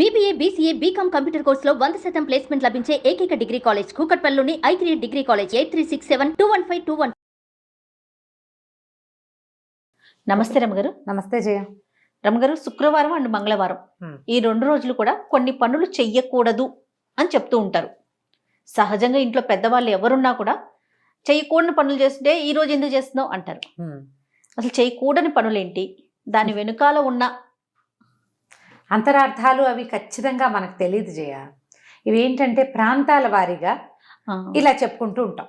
BBA, BCA, BCom computer కోర్సులో 100% placement లభించే ఏకైక డిగ్రీ కాలేజ్ కూకట్పల్లిలోని i3 డిగ్రీ కాలేజ్ 8367215215. నమస్తే రమగారు. నమస్తే జయ. రమగారు, శుక్రవారం అండ్ మంగళవారం ఈ 2 రోజులు కూడా కొన్ని పనులు చెయ్యకూడదు అని చెప్తూ ఉంటారు. సహజంగా ఇంట్లో పెద్దవాళ్ళు ఎవరున్నా కూడా చేయకూడని పనులు చేస్తుంటే ఈ రోజు ఎందుకు చేస్తున్నావు అంటారు. అసలు చేయకూడని పనులేంటి, దాని వెనుకాల ఉన్న అంతరార్థాలు అవి ఖచ్చితంగా మనకు తెలియదు జయ. ఇవేంటంటే ప్రాంతాల వారీగా ఇలా చెప్పుకుంటూ ఉంటాం.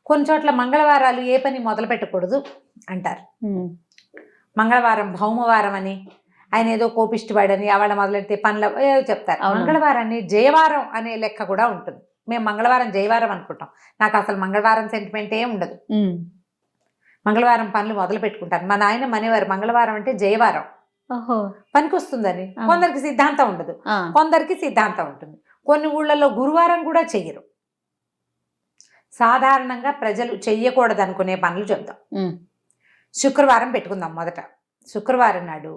కొన్ని చోట్ల మంగళవారాలు ఏ పని మొదలు పెట్టకూడదు అంటారు. మంగళవారం భౌమవారం అని, ఆయన ఏదో కోపిష్టివాడని ఆవిడ మొదలెడితే పనులు చెప్తారు. మంగళవారాన్ని జయవారం అనే లెక్క కూడా ఉంటుంది. మేము మంగళవారం జయవారం అనుకుంటాం. నాకు అసలు మంగళవారం సెంటిమెంట్ ఏం ఉండదు. మంగళవారం పనులు మొదలు పెట్టుకుంటాను. మా నాయన మనేవారు మంగళవారం అంటే జయవారం పనికి వస్తుందని. కొందరికి సిద్ధాంతం ఉండదు, కొందరికి సిద్ధాంతం ఉంటుంది. కొన్ని ఊళ్ళలో గురువారం కూడా చెయ్యరు. సాధారణంగా ప్రజలు చెయ్యకూడదు అనుకునే పనులు చెప్తాం. శుక్రవారం పెట్టుకుందాం. మొదట శుక్రవారం నాడు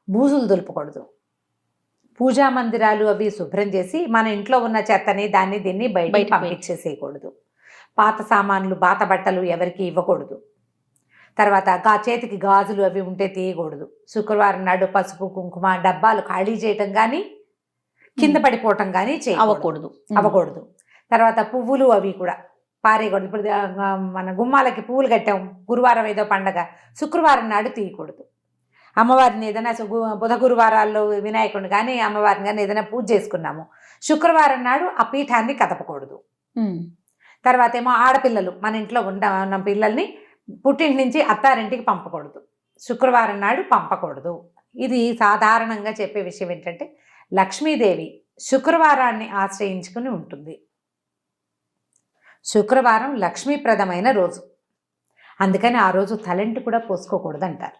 బూజులు దులుపకూడదు. పూజా మందిరాలు అవి శుభ్రం చేసి మన ఇంట్లో ఉన్న చెత్తని దాన్ని దీన్ని బయట పంపించేసేయకూడదు. పాత సామాన్లు పాత బట్టలు ఎవరికి ఇవ్వకూడదు. తర్వాత చేతికి గాజులు అవి ఉంటే తీయకూడదు. శుక్రవారం నాడు పసుపు కుంకుమ డబ్బాలు ఖాళీ చేయటం కానీ కింద పడిపోవటం కానీ అవ్వకూడదు. తర్వాత పువ్వులు అవి కూడా పారేయకూడదు. ఇప్పుడు మన గుమ్మాలకి పువ్వులు కట్టాం, గురువారం ఏదో పండగ, శుక్రవారం నాడు తీయకూడదు. అమ్మవారిని ఏదైనా బుధ గురువారాల్లో వినాయకుడిని కానీ అమ్మవారిని కానీ ఏదైనా పూజ చేసుకున్నాము, శుక్రవారం నాడు ఆ పీఠాన్ని కదపకూడదు. తర్వాత ఏమో ఆడపిల్లలు మన ఇంట్లో ఉన్న పిల్లల్ని పుట్టింటి నుంచి అత్తారింటికి పంపకూడదు. శుక్రవారం నాడు పంపకూడదు. ఇది సాధారణంగా చెప్పే విషయం ఏంటంటే లక్ష్మీదేవి శుక్రవారాన్ని ఆశ్రయించుకుని ఉంటుంది. శుక్రవారం లక్ష్మీప్రదమైన రోజు. అందుకని ఆ రోజు తలంటి కూడా పోసుకోకూడదు అంటారు.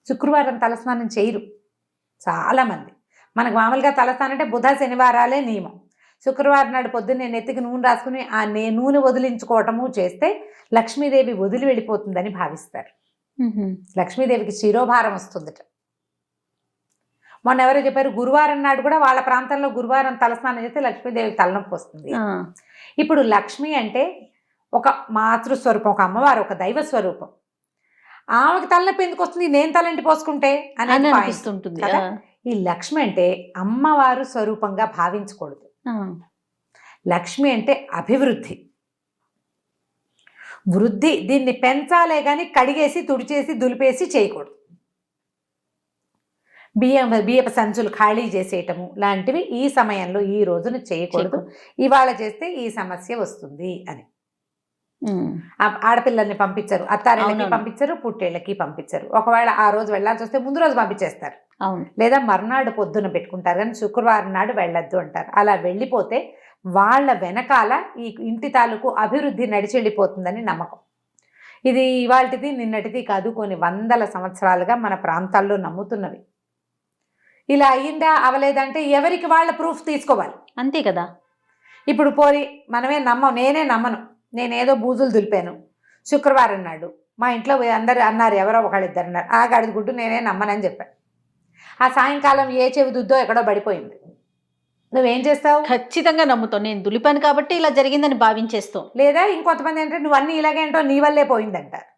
శుక్రవారం తలస్నానం చేయరు చాలామంది. మనకు మామూలుగా తలస్నానం అంటే బుధ శనివారాలే నియమం. శుక్రవారం నాడు పొద్దున్నే నెత్తికి నూనె రాసుకుని ఆ నూనె వదిలించుకోవటము చేస్తే లక్ష్మీదేవి వదిలి వెళ్ళిపోతుందని భావిస్తారు. లక్ష్మీదేవికి శిరోభారం వస్తుందట. మొన్న ఎవరో చెప్పారు గురువారం నాడు కూడా వాళ్ళ ప్రాంతంలో గురువారం తలస్నానం చేస్తే లక్ష్మీదేవికి తలనొప్పి వస్తుంది. ఇప్పుడు లక్ష్మి అంటే ఒక మాతృస్వరూపం, ఒక అమ్మవారు, ఒక దైవ స్వరూపం. ఆమెకి తలనొప్పి ఎందుకు వస్తుంది నేను తలంటి పోసుకుంటే అని అనిపిస్తుంటుంది కదా. ఈ లక్ష్మి అంటే అమ్మవారు స్వరూపంగా భావించకూడదు. లక్ష్మి అంటే అభివృద్ధి, వృద్ధి. దీన్ని పెంచాలే కానీ కడిగేసి తుడిచేసి దులిపేసి చేయకూడదు. బియ్యపు సంచులు ఖాళీ చేసేయటము లాంటివి ఈ సమయంలో ఈ రోజున చేయకూడదు. ఇవాళ చేస్తే ఈ సమస్య వస్తుంది అని. ఆడపిల్లల్ని పంపించరు, అత్తారేళ్ళకి పంపించరు, పుట్టేళ్ళకి పంపించరు. ఒకవేళ ఆ రోజు వెళ్ళాల్సి వస్తే ముందు రోజు పంపించేస్తారు, లేదా మర్నాడు పొద్దున పెట్టుకుంటారు. కానీ శుక్రవారం నాడు వెళ్ళొద్దు అంటారు. అలా వెళ్ళిపోతే వాళ్ళ వెనకాల ఈ ఇంటి తాలూకు అభివృద్ధి నడిచెళ్ళిపోతుందని నమ్మకం. ఇది ఇవాళది నిన్నటిది కాదు, కొన్ని వందల సంవత్సరాలుగా మన ప్రాంతాల్లో నమ్ముతున్నవి. ఇలా అయ్యిందా అవలేదంటే ఎవరికి వాళ్ళ ప్రూఫ్ తీసుకోవాలి, అంతే కదా. ఇప్పుడు పోరి మనమే నేనే నమ్మను, నేనేదో బూజులు దులిపాను శుక్రవారం నాడు, మా ఇంట్లో అందరు అన్నారు, ఎవరో ఒకళ్ళిద్దరు అన్నారు, ఆ గడిది గుడ్డు నేనే నమ్మనని చెప్పాను. ఆ సాయంకాలం ఏ చెవి దుద్దో ఎక్కడో పడిపోయింది. నువ్వేం చేస్తావు? ఖచ్చితంగా నమ్ముతావు, నేను దులిపాను కాబట్టి ఇలా జరిగిందని భావించేస్తావు. లేదా ఇంకొంతమంది ఏంటంటే నువ్వు అన్నీ ఇలాగేంటో నీ వల్లే పోయిందంటారు.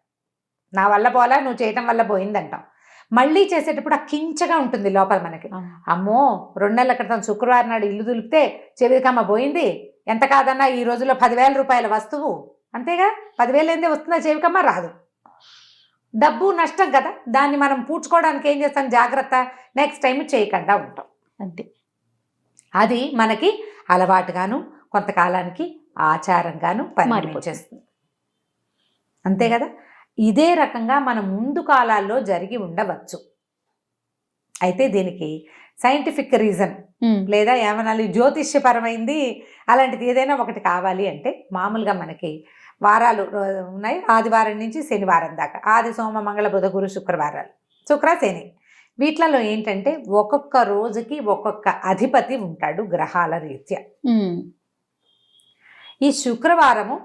నా వల్ల పోలా, నువ్వు చేయటం వల్ల పోయిందంటాం. మళ్ళీ చేసేటప్పుడు ఆ కించగా ఉంటుంది లోపల మనకి. అమ్మో 2 నెలల క్రితం శుక్రవారం నాడు ఇల్లు దులిపితే చెవికమ్మ పోయింది, ఎంత కాదన్నా ఈ రోజుల్లో 10,000 రూపాయల వస్తువు, అంతేగా 10,000 ఏందే వస్తుందా చెవికమ్మ? రాదు. డబ్బు నష్టం కదా. దాన్ని మనం పూడ్చుకోవడానికి ఏం చేస్తాం? జాగ్రత్త, నెక్స్ట్ టైం చేయకుండా ఉంటాం, అంతే. అది మనకి అలవాటుగాను కొంతకాలానికి ఆచారంగాను పరిణమించేస్తుంది, అంతే కదా. ఇదే రకంగా మన ముందు కాలాల్లో జరిగి ఉండవచ్చు. అయితే దీనికి సైంటిఫిక్ రీజన్ లేదా ఏమనాలి, జ్యోతిష్యపరమైంది అలాంటిది ఏదైనా ఒకటి కావాలి అంటే మామూలుగా మనకి వారాలు ఉన్నాయి. ఆదివారం నుంచి శనివారం దాకా, ఆది సోమ మంగళ బుధ గురు శుక్రవారాలు, శుక్ర శని. వీటిలలో ఏంటంటే ఒక్కొక్క రోజుకి ఒక్కొక్క అధిపతి ఉంటాడు గ్రహాల రీత్యా. ఈ శుక్రవారము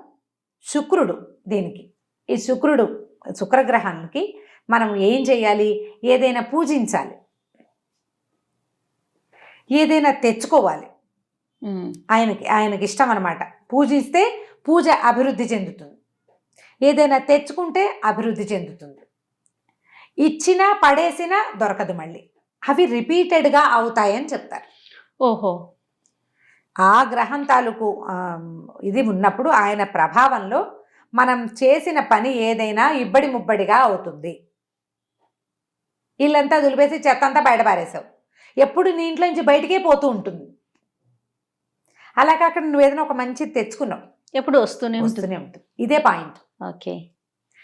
శుక్రుడు. దీనికి ఈ శుక్రగ్రహానికి మనం ఏం చేయాలి? ఏదైనా పూజించాలి. ఏదైనా తెచ్చుకోవాలి. ఉమ్. ఆయనకి ఇష్టం అనమాట. పూజిస్తే పూజ అభివృద్ధి చెందుతుంది, ఏదైనా తెచ్చుకుంటే అభివృద్ధి చెందుతుంది. ఇచ్చినా పడేసినా దొరకదు మళ్ళీ, అవి రిపీటెడ్గా అవుతాయని చెప్తారు. ఓహో. ఆ గ్రహం తాలూకు ఇది ఉన్నప్పుడు ఆయన ప్రభావంలో మనం చేసిన పని ఏదైనా ఇబ్బడి ముబ్బడిగా అవుతుంది. ఇల్లంతా దులిపేసి చెత్త అంతా బయటపారేసావు, ఎప్పుడు నీ ఇంట్లో నుంచి బయటికే పోతూ ఉంటుంది. అలా కాకుండా నువ్వు ఏదైనా ఒక మంచిది తెచ్చుకున్నావు, ఎప్పుడు వస్తూనే వస్తూనే ఉంటుంది. ఇదే పాయింట్. ఓకే.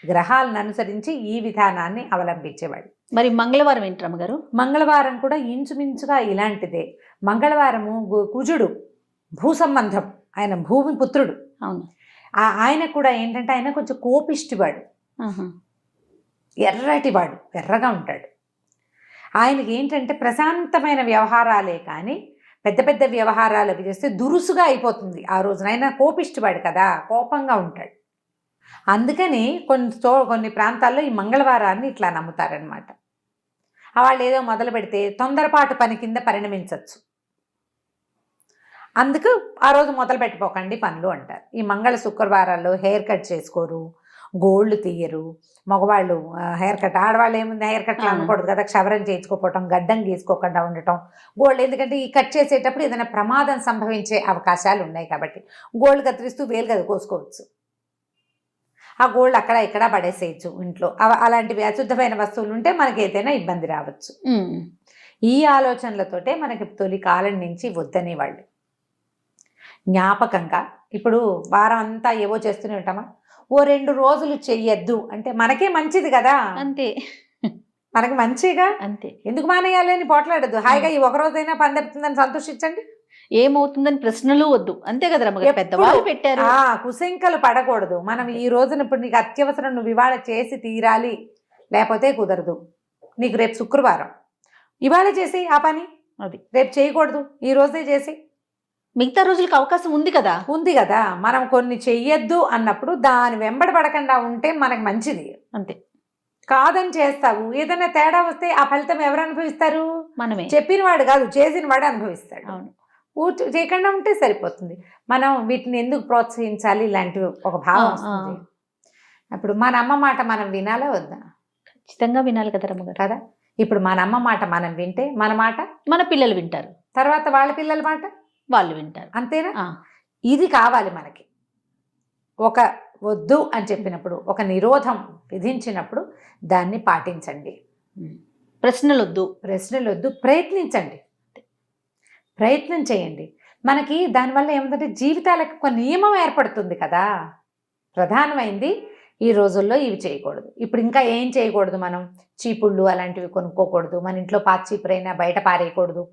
గ్రహాలను అనుసరించి ఈ విధానాన్ని అవలంబించేవాడు. మరి మంగళవారం ఏంటి రమ్మగారు? మంగళవారం కూడా ఇంచుమించుగా ఇలాంటిదే. మంగళవారము కుజుడు భూ సంబంధం, ఆయన భూమి పుత్రుడు. అవును. ఆయన కూడా ఏంటంటే ఆయన కొంచెం కోపిష్టివాడు, ఎర్రటివాడు, ఎర్రగా ఉంటాడు. ఆయనకి ఏంటంటే ప్రశాంతమైన వ్యవహారాలే కానీ పెద్ద పెద్ద వ్యవహారాలు అవి చేస్తే దురుసుగా అయిపోతుంది ఆ రోజున. ఆయన కోపిష్టివాడు కదా, కోపంగా ఉంటాడు. అందుకని కొన్ని ప్రాంతాల్లో ఈ మంగళవారాన్ని ఇట్లా నమ్ముతారనమాట. వాళ్ళు ఏదో మొదలు పెడితే తొందరపాటు పని కింద పరిణమించవచ్చు, అందుకు ఆ రోజు మొదలు పెట్టిపోకండి పనులు అంటారు. ఈ మంగళ శుక్రవారాల్లో హెయిర్ కట్ చేసుకోరు, గోళ్ళు తీయరు. మగవాళ్ళు హెయిర్ కట్, ఆడవాళ్ళు ఏముంది హెయిర్ కట్లు అనకూడదు కదా, క్షవరం చేయించుకోవటం, గడ్డం గీసుకోకుండా ఉండటం. గోల్డ్ ఎందుకంటే ఈ కట్ చేసేటప్పుడు ఏదైనా ప్రమాదం సంభవించే అవకాశాలు ఉన్నాయి కాబట్టి గోల్డ్ కత్తిరిస్తూ వేలు కదా కోసుకోవచ్చు. ఆ గోల్డ్ అక్కడ ఇక్కడ పడేసేయచ్చు ఇంట్లో. అలాంటివి అశుద్ధమైన వస్తువులు ఉంటే మనకి ఏదైనా ఇబ్బంది రావచ్చు. ఈ ఆలోచనలతోటే మనకి తొలి కాలం నుంచి వద్దనేవాళ్ళు. జ్ఞాపకంగా ఇప్పుడు వారం అంతా ఏవో చేస్తూనే ఉంటామా, ఓ 2 రోజులు చెయ్యొద్దు అంటే మనకే మంచిది కదా, అంతే, మనకి మంచిగా, అంతే. ఎందుకు మానేయాలి అని పోట్లాడద్దు. హాయిగా ఈ ఒక రోజైనా పని తప్పుతుందని సంతోషించండి. ఏమవుతుందని ప్రశ్నలు వద్దు, అంతే కదా రమ్మగారు, పెద్దవాళ్ళు పెట్టారు. కుశంకలు పడకూడదు. మనం ఈ రోజున ఇప్పుడు నీకు అత్యవసరం, నువ్వు ఇవాళ చేసి తీరాలి, లేకపోతే కుదరదు. నీకు రేపు శుక్రవారం, ఇవాళ చేసి ఆ పని, అది రేపు చేయకూడదు, ఈ రోజే చేసి. మిగతా రోజులకు అవకాశం ఉంది కదా, మనం కొన్ని చెయ్యొద్దు అన్నప్పుడు దాని వెంబడి పడకుండా ఉంటే మనకు మంచిది. అంతే. కాదని చేస్తావు, ఏదైనా తేడా వస్తే ఆ ఫలితం ఎవరు అనుభవిస్తారు? మనమే. చెప్పిన వాడు కాదు, చేసిన వాడు అనుభవిస్తాడు. అవును. చేయకుండా ఉంటే సరిపోతుంది. మనం వీటిని ఎందుకు ప్రోత్సహించాలి, ఇలాంటివి ఒక భావం వస్తుంది. అప్పుడు మన అమ్మ మాట మనం వినాలా వద్దా? ఖచ్చితంగా వినాలి కదా రమ్మగారు. కదా, ఇప్పుడు మన అమ్మ మాట మనం వింటే మన మాట మన పిల్లలు వింటారు, తర్వాత వాళ్ళ పిల్లల మాట వాళ్ళు వింటారు. అంతేనా? ఇది కావాలి మనకి. ఒక వద్దు అని చెప్పినప్పుడు, ఒక నిరోధం విధించినప్పుడు దాన్ని పాటించండి. ప్రశ్నలు వద్దు, ప్రయత్నించండి, ప్రయత్నం చేయండి. మనకి దానివల్ల ఏమిటంటే జీవితాలకు ఒక నియమం ఏర్పడుతుంది కదా. ప్రధానమైంది ఈ రోజుల్లో ఇవి చేయకూడదు. ఇప్పుడు ఇంకా ఏం చేయకూడదు, మనం చీపుళ్ళు అలాంటివి కొనుక్కోకూడదు, మన ఇంట్లో పాత చీపురైనా బయట పారేయకూడదు,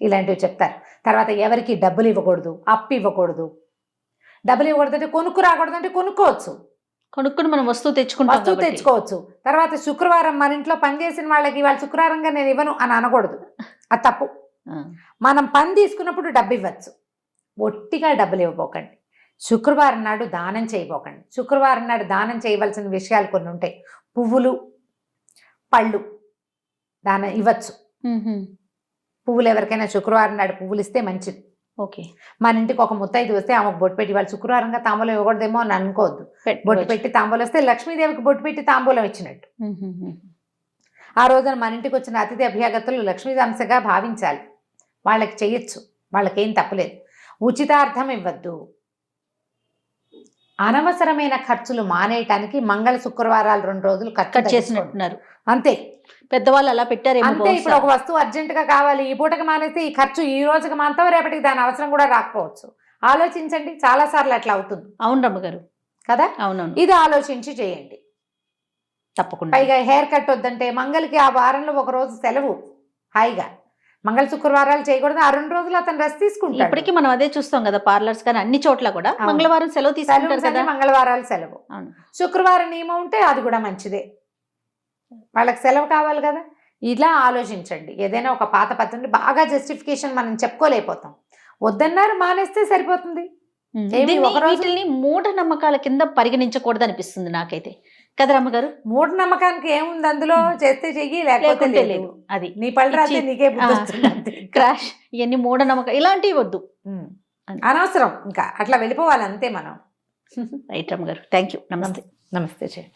ఇలాంటివి చెప్తారు. తర్వాత ఎవరికి డబ్బులు ఇవ్వకూడదు, అప్పు ఇవ్వకూడదు. డబ్బులు ఇవ్వకూడదు అంటే కొనుక్కు రాకూడదు అంటే కొనుక్కుని మనం వస్తువు తెచ్చుకోవచ్చు. తర్వాత శుక్రవారం మన ఇంట్లో పనిచేసిన వాళ్ళకి ఇవాళ శుక్రవారంగా నేను ఇవ్వను అని అనకూడదు, అది తప్పు. మనం పని తీసుకున్నప్పుడు డబ్బు ఇవ్వచ్చు, ఒట్టిగా డబ్బులు ఇవ్వబోకండి. శుక్రవారం నాడు దానం చేయబోకండి. శుక్రవారం నాడు దానం చేయవలసిన విషయాలు కొన్ని ఉంటాయి. పువ్వులు, పళ్ళు దానం ఇవ్వచ్చు. పువ్వులు ఎవరికైనా శుక్రవారం నాడు పువ్వులు ఇస్తే మంచిది. ఓకే. మన ఇంటికి ఒక ముత్తైదు వస్తే ఆమెకు బొట్టు పెట్టి, వాళ్ళు శుక్రవారంగా తాంబూలం ఇవ్వకూడదేమో అని అనుకోవద్దు. బొట్టు పెట్టి తాంబూలం వస్తే లక్ష్మీదేవికి బొట్టు పెట్టి తాంబూలం ఇచ్చినట్టు. ఆ రోజున మన ఇంటికి వచ్చిన అతిథి అభ్యాగతులు లక్ష్మీ అంశగా భావించాలి. వాళ్ళకి చెయ్యొచ్చు, వాళ్ళకేం తప్పలేదు. ఉచితార్థం ఇవ్వద్దు. అనవసరమైన ఖర్చులు మానేయటానికి మంగళ శుక్రవారాలు 2 రోజులు ఖర్చు చేసినట్టున్నారు. అంతే, పెద్దవాళ్ళు అలా పెట్టారు. అంతే. ఇప్పుడు ఒక వస్తువు అర్జెంటుగా కావాలి, ఈ పూటకి మానేస్తే ఈ ఖర్చు ఈ రోజుకి మాంతావు, రేపటికి దాని అవసరం కూడా రాకపోవచ్చు. ఆలోచించండి, చాలా సార్లు అట్లా అవుతుంది. అవును రమ్మగారు కదా. అవునవును. ఇది ఆలోచించి చేయండి తప్పకుండా. పైగా హెయిర్ కట్ వద్దంటే మంగళకి ఆ వారంలో ఒక రోజు సెలవు, హాయిగా. మంగళ శుక్రవారాలు చేయకూడదు, ఆ 2 రోజులు అతను రెస్ట్ తీసుకుంటాడు. ఇప్పటికీ మనం అదే చూస్తాం కదా, పార్లర్స్ కానీ అన్ని చోట్ల కూడా మంగళవారం సెలవు తీసుకుంటారు కదా. మంగళవారాలు సెలవు. శుక్రవారం నియమం ఉంటే అది కూడా మంచిదే, వాళ్ళకి సెలవు కావాలి కదా. ఇలా ఆలోచించండి. ఏదైనా ఒక పాత పద్ధతిని బాగా జస్టిఫికేషన్ మనం చెప్పుకోలేకపోతాం, వద్దన్నారు మానేస్తే సరిపోతుంది. వీటిని మూఢ నమ్మకాల కింద పరిగణించకూడదు అనిపిస్తుంది నాకైతే కదా రమ్మగారు. మూఢనమ్మకానికి ఏముంది అందులో, చేస్తే చెయ్యి లేకపోతే లేదు. అది నీ పళ్ళు రాస్తే నీకే బుద్ధి వస్తుంది. క్రాష్, ఇవన్నీ మూఢనమ్మకం ఇలాంటివి వద్దు. అనవసరం, ఇంకా అట్లా వెళ్ళిపోవాలి అంతే మనం. రైట్ రమ్మ గారు, థ్యాంక్ యూ, నమస్తే. నమస్తే చెయ్యి.